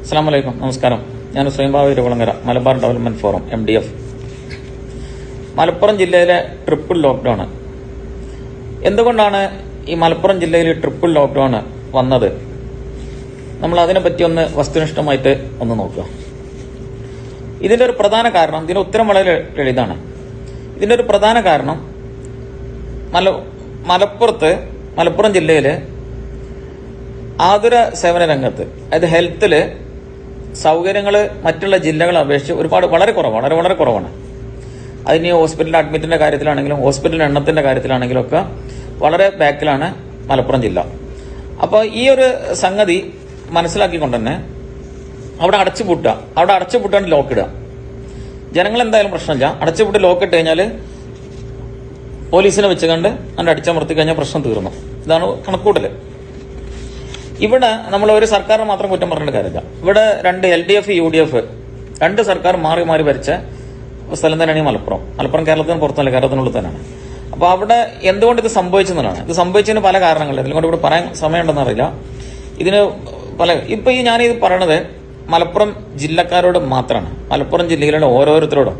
അസ്സലാമു അലൈക്കും, നമസ്കാരം. ഞാൻ Sreembabu Irukulangara, Malabar development forum MDF. Malappuram ജില്ലയിലെ ട്രിപ്പിൾ ലോക്ക്ഡൌൺ. എന്തുകൊണ്ടാണ് ഈ മലപ്പുറം ജില്ലയിൽ ട്രിപ്പിൾ ലോക്ക്ഡൌൺ വന്നത്? നമ്മൾ അതിനെപ്പറ്റി ഒന്ന് വസ്തുനിഷ്ഠമായിട്ട് ഒന്ന് നോക്കുക. ഇതിന്റെ ഒരു പ്രധാന കാരണം, ഇതിന്റെ ഉത്തരം വളരെ ലളിതാണ്. ഇതിന്റെ ഒരു പ്രധാന കാരണം മലപ്പുറം ജില്ലയില് ആതുര സേവന രംഗത്ത്, അതായത് ഹെൽത്തില് സൗകര്യങ്ങൾ മറ്റുള്ള ജില്ലകളെ അപേക്ഷിച്ച് വളരെ കുറവാണ്. അതിന് ഹോസ്പിറ്റൽ അഡ്മിറ്റിന്റെ കാര്യത്തിലാണെങ്കിലും ഹോസ്പിറ്റൽ എണ്ണത്തിന്റെ കാര്യത്തിലാണെങ്കിലും ഒക്കെ വളരെ ബാക്കിലാണ് മലപ്പുറം ജില്ല. അപ്പോൾ ഈ ഒരു സംഗതി മനസ്സിലാക്കിക്കൊണ്ട് തന്നെ അവിടെ അടച്ചുപൂട്ടാണ് ലോക്കിടുക. ജനങ്ങൾ എന്തായാലും പ്രശ്നമില്ല, അടച്ചുപൂട്ട് ലോക്കിട്ട് കഴിഞ്ഞാൽ പോലീസിനെ വെച്ചുകൊണ്ട് അതിന്റെ അടിച്ചമർത്തി കഴിഞ്ഞാൽ പ്രശ്നം തീർന്നു. ഇതാണ് കണക്കൂട്ടല്. ഇവിടെ നമ്മൾ ഒരു സർക്കാരിനെ മാത്രം കുറ്റം പറഞ്ഞിട്ട് കാര്യമില്ല. ഇവിടെ രണ്ട് LDF UDF രണ്ട് സർക്കാർ മാറി മാറി ഭരിച്ച സ്ഥലം തന്നെയാണ് ഈ മലപ്പുറം കേരളത്തിന് പുറത്തല്ല, കേരളത്തിനുള്ളിൽ തന്നെയാണ്. അപ്പൊ അവിടെ എന്തുകൊണ്ട് ഇത് സംഭവിച്ചെന്നുള്ളതാണ്. ഇത് സംഭവിച്ചതിന് പല കാരണങ്ങളുണ്ട്. ഇതിനെക്കൊണ്ട് ഇവിടെ പറയാൻ സമയമുണ്ടെന്ന് അറിയില്ല. ഇതിന് ഇപ്പൊ ഞാനിത് പറയണത് മലപ്പുറം ജില്ലക്കാരോട് മാത്രമാണ്, മലപ്പുറം ജില്ലയിലുള്ള ഓരോരുത്തരോടും.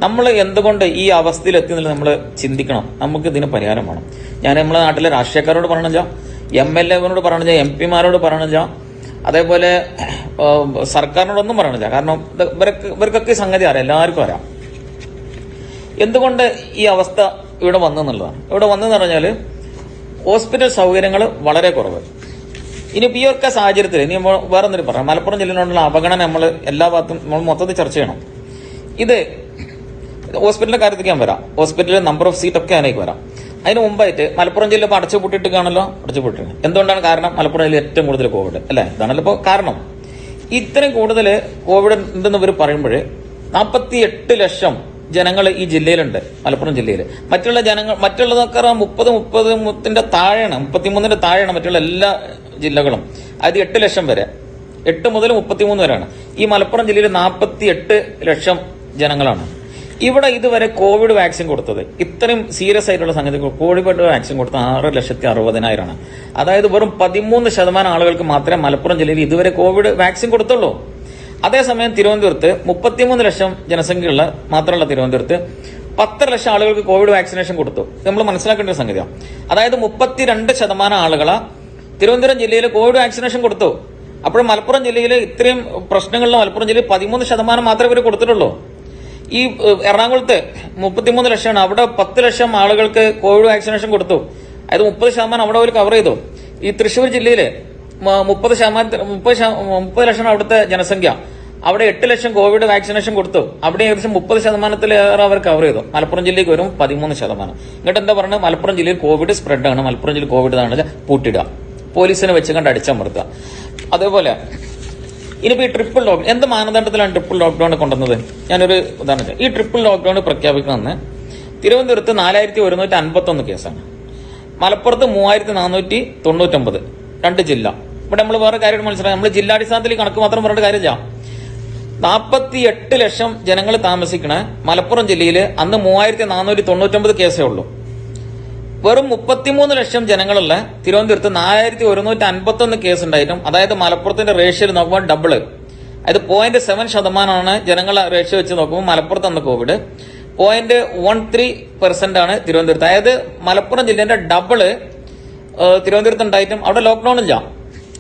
നമ്മൾ എന്തുകൊണ്ട് ഈ അവസ്ഥയിൽ എത്തിയെന്നുള്ളത് നമ്മൾ ചിന്തിക്കണം. നമുക്ക് ഇതിന് പരിഹാരം വേണം. ഞാൻ നമ്മളെ നാട്ടിലെ രാഷ്ട്രീയക്കാരോട് പറയണില്ല, MLA-മാരോട് പറയണില്ല, MP-മാരോട് പറയണില്ല, അതേപോലെ സർക്കാരിനോടൊന്നും പറയണില്ല. കാരണം ഇവർക്കൊക്കെ സംഗതി അറിയാം, എല്ലാവർക്കും അറിയാം എന്തുകൊണ്ട് ഈ അവസ്ഥ ഇവിടെ വന്നെന്നുള്ളതാണ്. ഇവിടെ വന്നെന്ന് പറഞ്ഞാൽ ഹോസ്പിറ്റൽ സൗകര്യങ്ങൾ വളരെ കുറവ്. ഇനിയിപ്പോൾ ഈ ഒക്കെ സാഹചര്യത്തിൽ ഇനി നമ്മൾ വേറെ എന്തെങ്കിലും പറയാം. മലപ്പുറം ജില്ലയിലുള്ള അവഗണന നമ്മൾ എല്ലാ ഭാഗത്തും നമ്മൾ മൊത്തത്തിൽ ചർച്ച ചെയ്യണം. ഇത് ഹോസ്പിറ്റലിന്റെ കാര്യത്തേക്ക് ഞാൻ വരാം. ഹോസ്പിറ്റലിൽ നമ്പർ ഓഫ് സീറ്റ് ഒക്കെ അതിലേക്ക് വരാം. അതിന് മുമ്പായിട്ട് മലപ്പുറം ജില്ല ഇപ്പോൾ അടച്ചുപൂട്ടിട്ട് എന്തുകൊണ്ടാണ് കാരണം? മലപ്പുറം ജില്ലയിൽ ഏറ്റവും കൂടുതൽ കോവിഡ് അല്ലേ? ഇതാണല്ലോ ഇപ്പോൾ കാരണം. ഇത്രയും കൂടുതൽ കോവിഡ് ഉണ്ടെന്ന് ഇവർ പറയുമ്പോൾ 48 ലക്ഷം ജനങ്ങൾ ഈ ജില്ലയിലുണ്ട്, മലപ്പുറം ജില്ലയിൽ. മറ്റുള്ളതൊക്കെ 30 താഴെയാണ്, 33 താഴെയാണ് മറ്റുള്ള എല്ലാ ജില്ലകളും. അതായത് 8 ലക്ഷം വരെ, 8 മുതൽ 33 വരെയാണ്. ഈ മലപ്പുറം ജില്ലയിൽ 48 ലക്ഷം ജനങ്ങളാണ്. ഇവിടെ ഇതുവരെ കോവിഡ് വാക്സിൻ കൊടുത്തത്, ഇത്രയും സീരിയസ് ആയിട്ടുള്ള സംഗതി, കോവിഡ് വാക്സിൻ കൊടുത്ത 6,60,000 അതായത് വെറും 13% ആളുകൾക്ക് മാത്രമേ മലപ്പുറം ജില്ലയിൽ ഇതുവരെ കോവിഡ് വാക്സിൻ കൊടുത്തുള്ളൂ. അതേസമയം തിരുവനന്തപുരത്ത് 33 ലക്ഷം ജനസംഖ്യയുള്ള മാത്രമുള്ള തിരുവനന്തപുരത്ത് 10 ലക്ഷം ആളുകൾക്ക് കോവിഡ് വാക്സിനേഷൻ കൊടുത്തു. നമ്മൾ മനസ്സിലാക്കേണ്ട ഒരു സംഗതിയാണ്. അതായത് 32% ആളുകളെ തിരുവനന്തപുരം ജില്ലയിൽ കോവിഡ് വാക്സിനേഷൻ കൊടുത്തു. അപ്പോൾ മലപ്പുറം ജില്ലയിൽ ഇത്രയും പ്രശ്നങ്ങളിൽ മലപ്പുറം ജില്ലയിൽ 13% മാത്രമേ ഇവർ കൊടുത്തിട്ടുള്ളൂ. ഈ എറണാകുളത്ത് 33 ലക്ഷമാണ്, അവിടെ 10 ലക്ഷം ആളുകൾക്ക് കോവിഡ് വാക്സിനേഷൻ കൊടുത്തു. അതായത് 30% അവിടെ അവർ കവർ ചെയ്തു. ഈ തൃശ്ശൂർ ജില്ലയില് 30 ലക്ഷം അവിടുത്തെ ജനസംഖ്യ, അവിടെ 8 ലക്ഷം കോവിഡ് വാക്സിനേഷൻ കൊടുത്തു. അവിടെ ഏകദേശം 30%-ലേറെ അവർ കവർ ചെയ്തു. മലപ്പുറം ജില്ലയ്ക്ക് വരും 13%. ഇങ്ങോട്ട് എന്താ പറയുന്നത്? മലപ്പുറം ജില്ലയിൽ കോവിഡ് സ്പ്രെഡാണ്, മലപ്പുറം ജില്ലയിൽ കോവിഡ് പൂട്ടിടുക, പോലീസിനെ വെച്ച് കണ്ട് അടിച്ചമർത്തുക. അതേപോലെ ഇനിയിപ്പോൾ ഈ ട്രിപ്പിൾ ലോക്ക്ഡൌൺ എന്ത് മാനദണ്ഡത്തിലാണ് ട്രിപ്പിൾ ലോക്ക്ഡൌൺ കൊണ്ടുവന്നത്? ഞാനൊരു ഉദാഹരണം. ഈ ട്രിപ്പിൾ ലോക്ക്ഡൌൺ പ്രഖ്യാപിക്കുന്ന തിരുവനന്തപുരത്ത് 4151 കേസാണ്, മലപ്പുറത്ത് 3499, രണ്ട് ജില്ല. ഇവിടെ നമ്മൾ വേറെ കാര്യം മനസ്സിലാക്കാം. നമ്മൾ ജില്ലാടിസ്ഥാനത്തിൽ കണക്ക് മാത്രം പറഞ്ഞിട്ട് കാര്യമില്ല. 48 ലക്ഷം ജനങ്ങൾ താമസിക്കണ മലപ്പുറം ജില്ലയിൽ അന്ന് 3499 കേസേ ഉള്ളൂ. വെറും 33 ലക്ഷം ജനങ്ങളുള്ള തിരുവനന്തപുരത്ത് 4151 കേസ് ഉണ്ടായിട്ടും, അതായത് മലപ്പുറത്തിന്റെ റേഷ്യോ നോക്കുമ്പോൾ ഡബിള്, അതായത് 0.7% ജനങ്ങളെ റേഷ്യോ വെച്ച് നോക്കുമ്പോൾ മലപ്പുറത്ത് അന്ന് കോവിഡ് 0.13% ആണ് തിരുവനന്തപുരത്ത്. അതായത് മലപ്പുറം ജില്ലേന്റെ ഡബിള് തിരുവനന്തപുരത്ത് ഉണ്ടായിട്ടും അവിടെ ലോക്ക്ഡൌൺ ഇല്ല,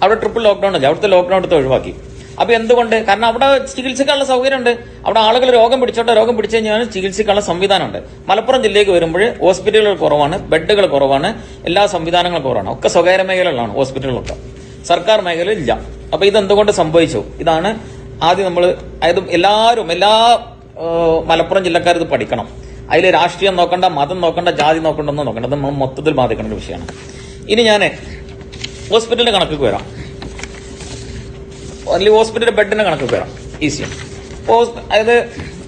അവിടെ ട്രിപ്പിൾ ലോക്ക്ഡൌൺ ഇല്ല. അവിടുത്തെ ലോക്ക്ഡൌൺ എടുത്ത് ഒഴിവാക്കി. അപ്പൊ എന്തുകൊണ്ട്? കാരണം അവിടെ ചികിത്സിക്കാനുള്ള സൗകര്യമുണ്ട്. അവിടെ ആളുകൾ രോഗം പിടിച്ചു കഴിഞ്ഞാൽ ചികിത്സിക്കാനുള്ള സംവിധാനമുണ്ട്. മലപ്പുറം ജില്ലയ്ക്ക് വരുമ്പോൾ ഹോസ്പിറ്റലുകൾ കുറവാണ്, ബെഡുകൾ കുറവാണ്, എല്ലാ സംവിധാനങ്ങളും കുറവാണ്. ഒക്കെ സ്വകാര്യ മേഖലകളാണ് ഹോസ്പിറ്റലുകളൊക്കെ, സർക്കാർ മേഖലയിൽ ഇല്ല. അപ്പൊ ഇതെന്തുകൊണ്ട് സംഭവിച്ചു? ഇതാണ് ആദ്യം നമ്മൾ, അതായത് എല്ലാ മലപ്പുറം ജില്ലക്കാർ ഇത് പഠിക്കണം. അതിൽ രാഷ്ട്രീയം നോക്കണ്ട, മതം നോക്കണ്ട, ജാതി നോക്കണ്ട, ഒന്നും നോക്കണ്ട. അത് മൊത്തത്തിൽ ബാധിക്കേണ്ട ഒരു വിഷയമാണ്. ഇനി ഞാൻ ഹോസ്പിറ്റലിന്റെ കണക്ക് വരാം, അല്ലെങ്കിൽ ഹോസ്പിറ്റലിന്റെ ബെഡിന്റെ കണക്ക് വരാം, ഈസിയാണ്. അതായത്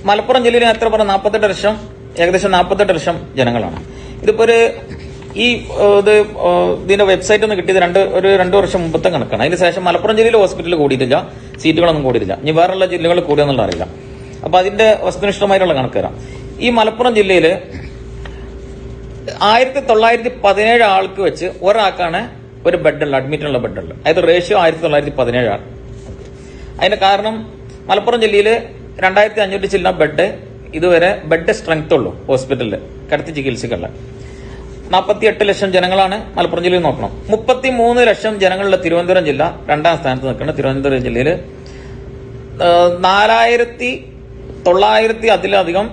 മലപ്പുറം ജില്ലയിൽ എത്ര പറഞ്ഞ 48 ലക്ഷം, ഏകദേശം 48 ലക്ഷം ജനങ്ങളാണ്. ഇതിപ്പോ ഇതിന്റെ വെബ്സൈറ്റ് ഒന്ന് കിട്ടിയത് 2 വർഷം മുമ്പത്തെ കണക്കാണ്. അതിന് ശേഷം മലപ്പുറം ജില്ലയിൽ ഹോസ്പിറ്റൽ കൂടിയിട്ടില്ല, സീറ്റുകളൊന്നും കൂടിയിട്ടില്ല. ഇനി വേറെയുള്ള ജില്ലകൾ കൂടിയെന്നുള്ള അറിയില്ല. അപ്പൊ അതിന്റെ വസ്തുനിഷ്ഠമായിട്ടുള്ള കണക്ക് തരാം. ഈ മലപ്പുറം ജില്ലയില് 1917 ആൾക്ക് വെച്ച് ഒരാൾക്കാണ് ഒരു ബെഡുള്ള, അഡ്മിറ്റുള്ള ബെഡുള്ള. അതായത് റേഷ്യോ 1917 ആണ്. അതിന്റെ കാരണം മലപ്പുറം ജില്ലയിൽ 2500 ചില്ല ബെഡ് ഇതുവരെ ബെഡ് സ്ട്രെങ്ത് ഉള്ളൂ ഹോസ്പിറ്റലിൽ കിടത്തി ചികിത്സക്കുള്ള. 48 ലക്ഷം ജനങ്ങളാണ് മലപ്പുറം ജില്ലയിൽ നോക്കണം. 33 ലക്ഷം ജനങ്ങളുള്ള തിരുവനന്തപുരം ജില്ല 2ാം സ്ഥാനത്ത് നിൽക്കുന്ന തിരുവനന്തപുരം ജില്ലയിൽ 4900 അതിലധികം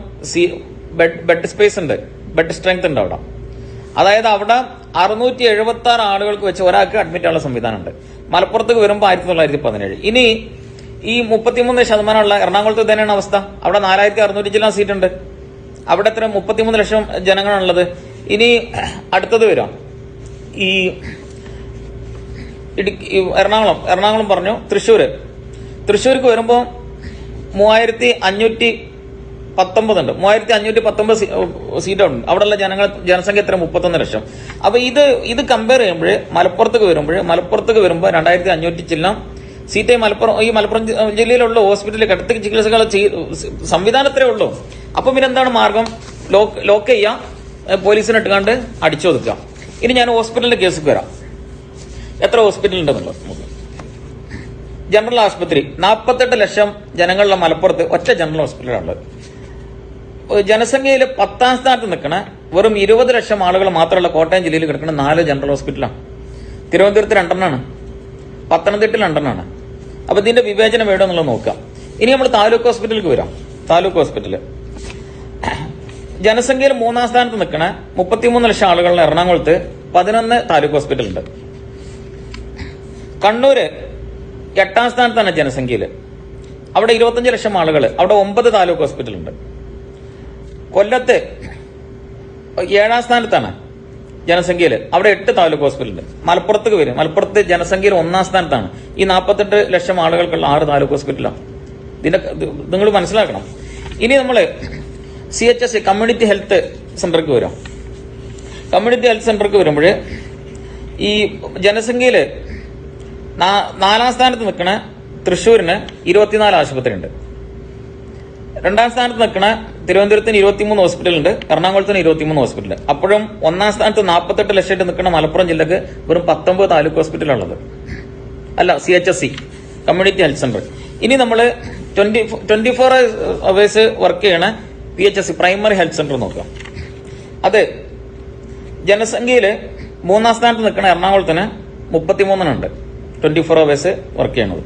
ബെഡ് സ്പേസ് ഉണ്ട്, ബെഡ് സ്ട്രെങ്ത് ഉണ്ട് അവിടെ. അതായത് അവിടെ 676 ആളുകൾക്ക് വെച്ച് ഒരാൾക്ക് അഡ്മിറ്റ് ആവാനുള്ള സംവിധാനം ഉണ്ട്. മലപ്പുറത്തേക്ക് വരുമ്പോൾ 1917. ഇനി ഈ 33% എറണാകുളത്ത് തന്നെയാണ് അവസ്ഥ. അവിടെ 4600 ചില സീറ്റ് ഉണ്ട്. അവിടെ എത്ര 33 ലക്ഷം ജനങ്ങളാണുള്ളത്. ഇനി അടുത്തത് വരാം ഈ എറണാകുളം പറഞ്ഞു. തൃശ്ശൂർക്ക് വരുമ്പോൾ 3519 ഉണ്ട്. 3519 സീറ്റുണ്ട്. അവിടെയുള്ള ജനസംഖ്യ എത്ര 31 ലക്ഷം. അപ്പൊ ഇത് കമ്പയർ ചെയ്യുമ്പോൾ മലപ്പുറത്തേക്ക് വരുമ്പോൾ 2500 ചില്ല സീറ്റ് ഈ മലപ്പുറം ജില്ലയിലുള്ള ഹോസ്പിറ്റലിൽ കിടത്തി ചികിത്സകൾ സംവിധാനത്തിലേ ഉള്ളൂ. അപ്പൊ പിന്നെ എന്താണ് മാർഗം? ലോക്ക് ചെയ്യാം, പോലീസിനെ ഇട്ടുകാണ്ട് അടിച്ചൊതുക്കാം. ഇനി ഞാൻ ഹോസ്പിറ്റലിന്റെ കേസിൽ വരാം. എത്ര ഹോസ്പിറ്റൽ ഉണ്ടെന്നുള്ളത്. ജനറൽ ആശുപത്രി 48 ലക്ഷം ജനങ്ങളുള്ള മലപ്പുറത്ത് ഒറ്റ ജനറൽ ഹോസ്പിറ്റലാണുള്ളത്. ജനസംഖ്യയിൽ 10ാം സ്ഥാനത്ത് നിൽക്കണ വെറും 20 ലക്ഷം ആളുകൾ മാത്രമുള്ള കോട്ടയം ജില്ലയിൽ കിടക്കുന്ന 4 ജനറൽ ഹോസ്പിറ്റലാണ്. തിരുവനന്തപുരത്ത് 2 പത്തനംതിട്ടയിൽ 2 അപ്പൊ ഇതിന്റെ വിവേചനം എവിടെ എന്നുള്ളത് നോക്കാം. ഇനി നമ്മൾ താലൂക്ക് ഹോസ്പിറ്റലിലേക്ക് വരാം. താലൂക്ക് ഹോസ്പിറ്റല് ജനസംഖ്യയിൽ 3ാം സ്ഥാനത്ത് നിൽക്കണ 33 ലക്ഷം ആളുകളുള്ള എറണാകുളത്ത് 11 താലൂക്ക് ഹോസ്പിറ്റൽ ഉണ്ട്. കണ്ണൂര് 8ാം സ്ഥാനത്താണ് ജനസംഖ്യയിൽ. അവിടെ 25 ലക്ഷം ആളുകൾ, അവിടെ 9 താലൂക്ക് ഹോസ്പിറ്റൽ ഉണ്ട്. കൊല്ലത്ത് 7ാം സ്ഥാനത്താണ് ജനസംഖ്യയിൽ. അവിടെ 8 താലൂക്ക് ഹോസ്പിറ്റൽ ഉണ്ട്. മലപ്പുറത്തേക്ക് വരും. മലപ്പുറത്ത് ജനസംഖ്യയിൽ 1ാം സ്ഥാനത്താണ്. ഈ 48 ലക്ഷം ആളുകൾക്കുള്ള 6 താലൂക്ക് ഹോസ്പിറ്റലാണ്. ഇതിന്റെ നിങ്ങൾ മനസ്സിലാക്കണം. ഇനി നമ്മൾ CHS കമ്മ്യൂണിറ്റി ഹെൽത്ത് സെന്റർക്ക് വരാം. കമ്മ്യൂണിറ്റി ഹെൽത്ത് സെന്റർക്ക് വരുമ്പോൾ ഈ ജനസംഖ്യയിൽ 4ാം സ്ഥാനത്ത് നിൽക്കണ തൃശ്ശൂരിന് 24 ആശുപത്രി ഉണ്ട്. 2ാം സ്ഥാനത്ത് നിൽക്കണ തിരുവനന്തപുരത്തിന് 23 ഹോസ്പിറ്റൽ ഉണ്ട്. എറണാകുളത്തിന് 23 ഹോസ്പിറ്റൽ. അപ്പോഴും 1ാം സ്ഥാനത്ത് 48 ലക്ഷമായിട്ട് നിൽക്കുന്ന മലപ്പുറം ജില്ലക്ക് വെറും 19 താലൂക്ക് ഹോസ്പിറ്റലുള്ളത്. അല്ല, CHS കമ്മ്യൂണിറ്റി ഹെൽത്ത് സെന്റർ. ഇനി നമ്മൾ 24 അവേഴ്സ് വർക്ക് ചെയ്യണ PHS പ്രൈമറി ഹെൽത്ത് സെന്റർ നോക്കാം. അത് ജനസംഖ്യയിൽ 3ാം സ്ഥാനത്ത് നിൽക്കുന്ന എറണാകുളത്തിന് 33 ഉണ്ട് 24 അവേഴ്സ് വർക്ക് ചെയ്യണത്.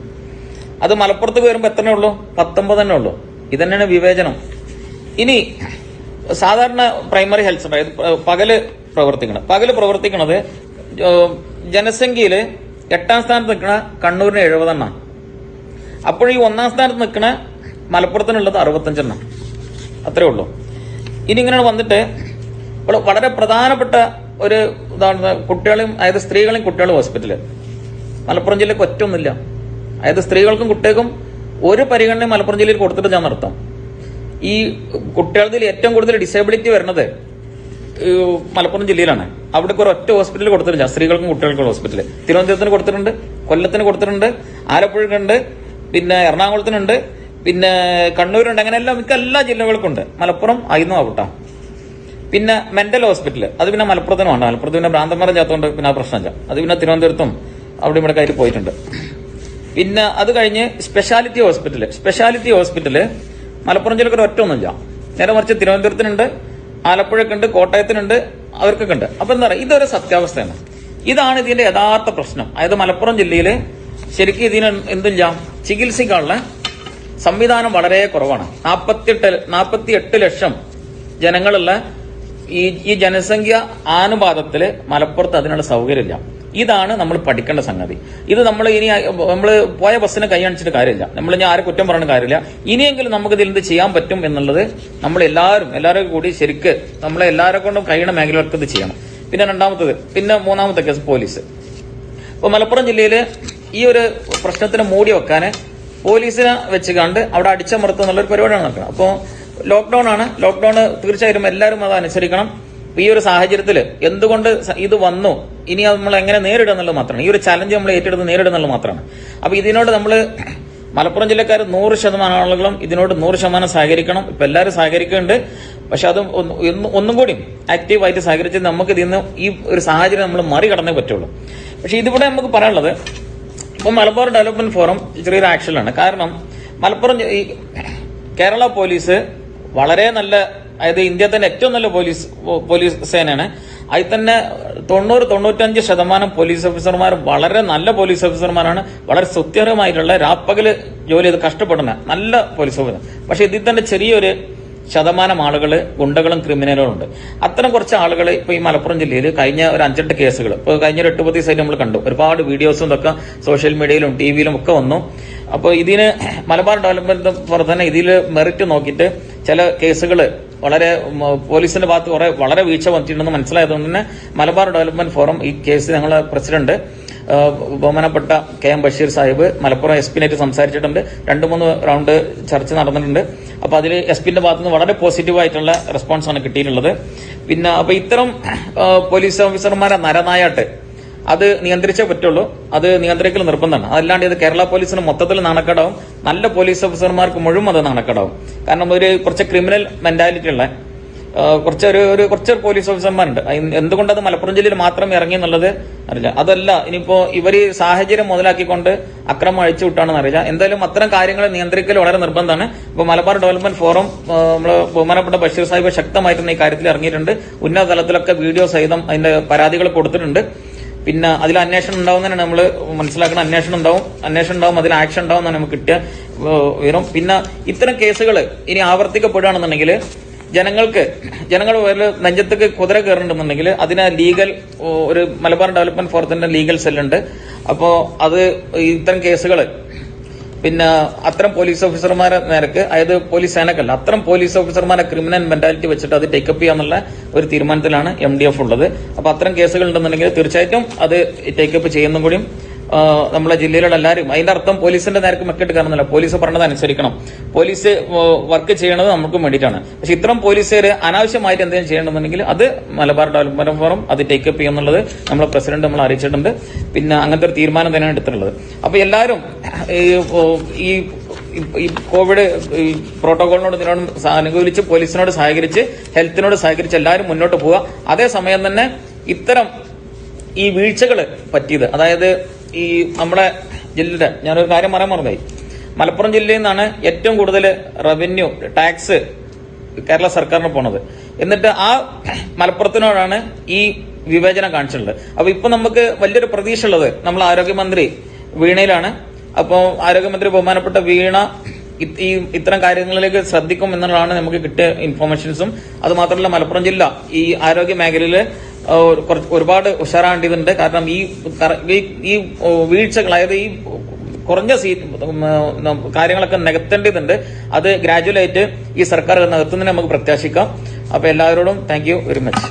അത് മലപ്പുറത്തേക്ക് വരുമ്പോൾ എത്രയേ ഉള്ളൂ? 19 ഉള്ളൂ. ഇതന്നെയാണ് വിവേചനം. ഇനി സാധാരണ പ്രൈമറി ഹെൽത്ത് സെന്റർ പകല് പ്രവർത്തിക്കുന്നത് ജനസംഖ്യയിൽ 8ാം സ്ഥാനത്ത് നിൽക്കുന്ന കണ്ണൂരിന് 70 അപ്പോൾ ഈ 1ാം സ്ഥാനത്ത് നിൽക്കുന്ന മലപ്പുറത്തിനുള്ളത് 65 അത്രേ ഉള്ളൂ. ഇനി ഇങ്ങനെ വന്നിട്ട് വളരെ പ്രധാനപ്പെട്ട ഒരു ഇതാണ് കുട്ടികളെയും, അതായത് സ്ത്രീകളെയും കുട്ടികളും ഹോസ്പിറ്റല്. മലപ്പുറം ജില്ലക്ക് ഒറ്റൊന്നുമില്ല. അതായത് സ്ത്രീകൾക്കും കുട്ടികൾക്കും ഒരു പരിഗണനയും മലപ്പുറം ജില്ലയിൽ കൊടുത്തിട്ട് ഞാൻ നടത്താം. ഈ കുട്ടികളിൽ ഏറ്റവും കൂടുതൽ ഡിസേബിലിറ്റി വരുന്നത് മലപ്പുറം ജില്ലയിലാണ്. അവിടെ ഒരു ഒറ്റ ഹോസ്പിറ്റൽ കൊടുത്തിട്ടില്ല സ്ത്രീകൾക്കും കുട്ടികൾക്കും ഹോസ്പിറ്റൽ. തിരുവനന്തപുരത്തിന് കൊടുത്തിട്ടുണ്ട്, കൊല്ലത്തിന് കൊടുത്തിട്ടുണ്ട്, ആലപ്പുഴക്കുണ്ട്, പിന്നെ എറണാകുളത്തിനുണ്ട്, പിന്നെ കണ്ണൂരുണ്ട്. അങ്ങനെ മിക്ക എല്ലാ ജില്ലകൾക്കും ഉണ്ട്. മലപ്പുറം ആയിരുന്നു ആവട്ടെ. പിന്നെ മെന്റൽ ഹോസ്പിറ്റൽ അത് പിന്നെ മലപ്പുറത്തിന് വേണ്ട. മലപ്പുറത്ത് പിന്നെ ഭ്രാന്തന്മാരെ ചേർത്തുകൊണ്ട് പിന്നെ ആ പ്രശ്നമില്ല. അത് പിന്നെ തിരുവനന്തപുരത്തും അവിടെ ഇവിടെ കയറി പോയിട്ടുണ്ട്. പിന്നെ അത് കഴിഞ്ഞ് സ്പെഷ്യാലിറ്റി ഹോസ്പിറ്റല് മലപ്പുറം ജില്ലക്ക് ഒറ്റൊന്നുമില്ല. നേരെ മറിച്ച് തിരുവനന്തപുരത്തിനുണ്ട്, ആലപ്പുഴക്കുണ്ട്, കോട്ടയത്തിനുണ്ട്, അവർക്കൊക്കെ ഉണ്ട്. അപ്പൊ എന്താ പറയുക, ഇതൊരു സത്യാവസ്ഥയാണ്. ഇതാണ് ഇതിന്റെ യഥാർത്ഥ പ്രശ്നം. അതായത് മലപ്പുറം ജില്ലയിൽ ശരിക്കും ഇതിന് എന്തില്ല, ചികിത്സിക്കാനുള്ള സംവിധാനം വളരെ കുറവാണ്. 48 ലക്ഷം ജനങ്ങളുള്ള ഈ ജനസംഖ്യ ആനുപാതത്തില് മലപ്പുറത്ത് അതിനുള്ള സൗകര്യമില്ല. ഇതാണ് നമ്മൾ പഠിക്കേണ്ട സംഗതി. ഇത് നമ്മൾ പോയ ബസ്സിനെ കൈയണിച്ചിട്ട് കാര്യമില്ല. നമ്മൾ ഇനി ആരെ കുറ്റം പറഞ്ഞ കാര്യമില്ല. ഇനിയെങ്കിലും നമുക്ക് ഇതിൽ എന്ത് ചെയ്യാൻ പറ്റും എന്നുള്ളത് നമ്മൾ എല്ലാവരും കൂടി ശരിക്ക് നമ്മളെ എല്ലാവരെ കൊണ്ടും കഴിയണ മേഖലകൾക്ക് ഇത് ചെയ്യണം. പിന്നെ മൂന്നാമത്തെ കേസ് പോലീസ്. ഇപ്പൊ മലപ്പുറം ജില്ലയിൽ ഈ ഒരു പ്രശ്നത്തിന് മൂടി വെക്കാൻ പോലീസിനെ വെച്ചുകൊണ്ട് അവിടെ അടിച്ചമർത്തുക എന്നുള്ളൊരു പരിപാടിയാണ് നടക്കുന്നത്. അപ്പോൾ ലോക്ക്ഡൌൺ തീർച്ചയായും എല്ലാവരും അത് അനുസരിക്കണം. ഈ ഒരു സാഹചര്യത്തിൽ എന്തുകൊണ്ട് ഇത് വന്നു, ഇനി നമ്മൾ എങ്ങനെ നേരിടുക എന്നുള്ളത് മാത്രമാണ്. ഈ ഒരു ചലഞ്ച് നമ്മൾ ഏറ്റെടുത്ത് നേരിടുക എന്നുള്ളത് മാത്രമാണ്. അപ്പൊ ഇതിനോട് നമ്മൾ മലപ്പുറം ജില്ലക്കാർ 100% ആളുകളും ഇതിനോട് 100% സഹകരിക്കണം. ഇപ്പൊ എല്ലാവരും സഹകരിക്കുന്നുണ്ട്. പക്ഷെ അത് ഒന്നും കൂടി ആക്റ്റീവായിട്ട് സഹകരിച്ച് നമുക്ക് ഇതിൽ നിന്ന് ഈ ഒരു സാഹചര്യം നമ്മൾ മറികടന്നേ പറ്റുള്ളൂ. പക്ഷെ ഇതിവിടെ നമുക്ക് പറയാനുള്ളത്, ഇപ്പോൾ മലബാർ ഡെവലപ്മെന്റ് ഫോറം ചെറിയൊരു ആക്ഷനിലാണ്. കാരണം മലപ്പുറം കേരള പോലീസ് വളരെ നല്ല, അതായത് ഇന്ത്യ തന്നെ ഏറ്റവും നല്ല പോലീസ് സേനയാണ്. അതിൽ തന്നെ 90-95% പോലീസ് ഓഫീസർമാർ വളരെ നല്ല പോലീസ് ഓഫീസർമാരാണ്. വളരെ സുത്യർഹമായിട്ടുള്ള രാപ്പകല് ജോലി ചെയ്ത് കഷ്ടപ്പെടുന്ന നല്ല പോലീസ് ഓഫീസർ. പക്ഷെ ഇതിൽ തന്നെ ചെറിയൊരു ശതമാനം ആളുകൾ ഗുണ്ടകളും ക്രിമിനലുകളും ഉണ്ട്. അത്തരം കുറച്ച് ആളുകൾ ഇപ്പൊ ഈ മലപ്പുറം ജില്ലയിൽ കഴിഞ്ഞ ഒരു 5-8 കേസുകൾ ഇപ്പൊ കഴിഞ്ഞ ഒരു 8-10 ദിവസമായിട്ട് നമ്മൾ കണ്ടു. ഒരുപാട് വീഡിയോസും ഇതൊക്കെ സോഷ്യൽ മീഡിയയിലും ടിവിയിലും ഒക്കെ വന്നു. അപ്പോൾ ഇതിന് മലബാർ ഡെവലപ്മെന്റ് ഫോറം തന്നെ ഇതിൽ മെറിറ്റ് നോക്കിയിട്ട് ചില കേസുകൾ വളരെ പോലീസിന്റെ ഭാഗത്ത് വളരെ വീഴ്ച വന്നിട്ടുണ്ടെന്ന് മനസ്സിലായതുകൊണ്ട് തന്നെ മലബാർ ഡെവലപ്മെന്റ് ഫോറം ഈ കേസ് ഞങ്ങളെ പ്രസിഡന്റ് ബഹുമാനപ്പെട്ട കെ.എം. ബഷീർ സാഹിബ് മലപ്പുറം എസ്.പി.നായിട്ട് സംസാരിച്ചിട്ടുണ്ട്. 2-3 റൗണ്ട് ചർച്ച നടന്നിട്ടുണ്ട്. അപ്പൊ അതിൽ എസ്.പിന്റെ ഭാഗത്തുനിന്ന് വളരെ പോസിറ്റീവായിട്ടുള്ള റെസ്പോൺസ് ആണ് കിട്ടിയിട്ടുള്ളത്. പിന്നെ അപ്പൊ ഇത്തരം പോലീസ് ഓഫീസർമാരെ നരനായാട്ട് അത് നിയന്ത്രിച്ചേ പറ്റുള്ളൂ. അത് നിയന്ത്രിക്കൽ നിർബന്ധമാണ്. അതല്ലാണ്ട് ഇത് കേരള പോലീസിന് മൊത്തത്തിൽ നാണക്കേടാവും, നല്ല പോലീസ് ഓഫീസർമാർക്ക് മുഴുവൻ അത് നാണക്കേടാവും. കാരണം കുറച്ച് ക്രിമിനൽ മെന്റാലിറ്റി ഉള്ള കുറച്ച് പോലീസ് ഓഫീസർമാരുണ്ട്. എന്തുകൊണ്ടത് മലപ്പുറം ജില്ലയിൽ മാത്രം ഇറങ്ങി എന്നുള്ളത് അറിയില്ല. അതല്ല ഇനിയിപ്പോ ഇവർ ഈ സാഹചര്യം മുതലാക്കിക്കൊണ്ട് അക്രമം അഴിച്ചു വിട്ടാണെന്ന് അറിയില്ല. എന്തായാലും അത്തരം കാര്യങ്ങൾ നിയന്ത്രിക്കൽ വളരെ നിർബന്ധമാണ്. ഇപ്പൊ മലബാർ ഡെവലപ്മെന്റ് ഫോറം നമ്മള് ബഹുമാനപ്പെട്ട ബഷീർ സാഹിബ് ശക്തമായിട്ട് ഈ കാര്യത്തിൽ ഇറങ്ങിയിട്ടുണ്ട്. ഉന്നത തലത്തിലൊക്കെ വീഡിയോ സഹിതം അതിന്റെ പരാതികൾ കൊടുത്തിട്ടുണ്ട്. പിന്നെ അതിൽ അന്വേഷണം ഉണ്ടാവുന്നതാണ് നമ്മൾ മനസ്സിലാക്കണം. അന്വേഷണം ഉണ്ടാവും, അതിൽ ആക്ഷൻ ഉണ്ടാവും എന്നാണ് നമുക്ക് കിട്ടിയ വിവരം. പിന്നെ ഇത്തരം കേസുകൾ ഇനി ആവർത്തിക്കപ്പെടുകയാണെന്നുണ്ടെങ്കിൽ ജനങ്ങൾ നെഞ്ചത്തേക്ക് കുതിര കയറുന്നുണ്ടെന്നുണ്ടെങ്കിൽ അതിന് ലീഗൽ ഒരു മലബാർ ഡെവലപ്മെന്റ് ഫോറത്തിന്റെ ലീഗൽ സെല്ലുണ്ട്. അപ്പോ അത് ഇത്തരം കേസുകൾ പിന്നെ അത്തരം പോലീസ് ഓഫീസർമാരെ നേരക്ക്, അതായത് പോലീസ് സേനക്കല്ല, അത്തരം പോലീസ് ഓഫീസർമാരെ ക്രിമിനൽ മെന്റാലിറ്റി വെച്ചിട്ട് അത് ടേക്കപ്പ് ചെയ്യാന്നുള്ള ഒരു തീരുമാനത്തിലാണ് MDF ഉള്ളത്. അപ്പൊ അത്തരം കേസുകൾ ഉണ്ടെന്നുണ്ടെങ്കിൽ തീർച്ചയായിട്ടും അത് ടേക്കപ്പ് ചെയ്യുന്നതും കൂടിയും നമ്മളെ ജില്ലയിലുള്ള എല്ലാവരും, അതിന്റെ അർത്ഥം പോലീസിന്റെ നേരക്ക് മെക്കിട്ട് കാണുന്നില്ല. പോലീസ് പറഞ്ഞത് അനുസരിക്കണം. പോലീസ് വർക്ക് ചെയ്യണത് നമുക്ക് വേണ്ടിയിട്ടാണ്. പക്ഷെ ഇത്തരം പോലീസുകാർ അനാവശ്യമായിട്ട് എന്തെങ്കിലും ചെയ്യണമെന്നുണ്ടെങ്കിൽ അത് മലബാർ ഡെവലപ്മെന്റ് ഫോറം അത് ടേക്കപ്പ് ചെയ്യുന്നുള്ളത് നമ്മളെ പ്രസിഡന്റ് നമ്മൾ അറിയിച്ചിട്ടുണ്ട്. പിന്നെ അങ്ങനത്തെ ഒരു തീരുമാനം തന്നെയാണ് എടുത്തിട്ടുള്ളത്. അപ്പൊ എല്ലാവരും ഈ കോവിഡ് പ്രോട്ടോകോളിനോട് അനുകൂലിച്ച് പോലീസിനോട് സഹകരിച്ച് ഹെൽത്തിനോട് സഹകരിച്ച് എല്ലാവരും മുന്നോട്ട് പോവുക. അതേസമയം തന്നെ ഇത്തരം ഈ വീഴ്ചകൾ പറ്റിയത്, അതായത് ഈ നമ്മുടെ ജില്ലയുടെ, ഞാനൊരു കാര്യം പറയാൻ മറന്നുപോയി, മലപ്പുറം ജില്ലയിൽ നിന്നാണ് ഏറ്റവും കൂടുതൽ റവന്യൂ ടാക്സ് കേരള സർക്കാരിന് പോണത്. എന്നിട്ട് ആ മലപ്പുറത്തിനോടാണ് ഈ വിവേചനം കാണിച്ചിട്ടുള്ളത്. അപ്പൊ ഇപ്പൊ നമുക്ക് വലിയൊരു പ്രതീക്ഷ ഉള്ളത് നമ്മൾ ആരോഗ്യമന്ത്രി വീണയിലാണ്. അപ്പോൾ ആരോഗ്യമന്ത്രി ബഹുമാനപ്പെട്ട വീണ ഇത്തരം കാര്യങ്ങളിലേക്ക് ശ്രദ്ധിക്കും എന്നുള്ളതാണ് നമുക്ക് കിട്ടിയ ഇൻഫോർമേഷൻസും. അത് മാത്രമല്ല മലപ്പുറം ജില്ല ഈ ആരോഗ്യ മേഖലയിൽ ഒരുപാട് ഉഷാറാണ്ടതുണ്ട്. കാരണം ഈ വീഴ്ചകൾ, അതായത് ഈ കുറഞ്ഞ കാര്യങ്ങളൊക്കെ നികത്തേണ്ടതുണ്ട്. അത് ഗ്രാജുവലായിട്ട് ഈ സർക്കാർ നികത്തുന്നതിന് നമുക്ക് പ്രത്യാശിക്കാം. അപ്പൊ എല്ലാവരോടും താങ്ക് യു വെരി മച്ച്.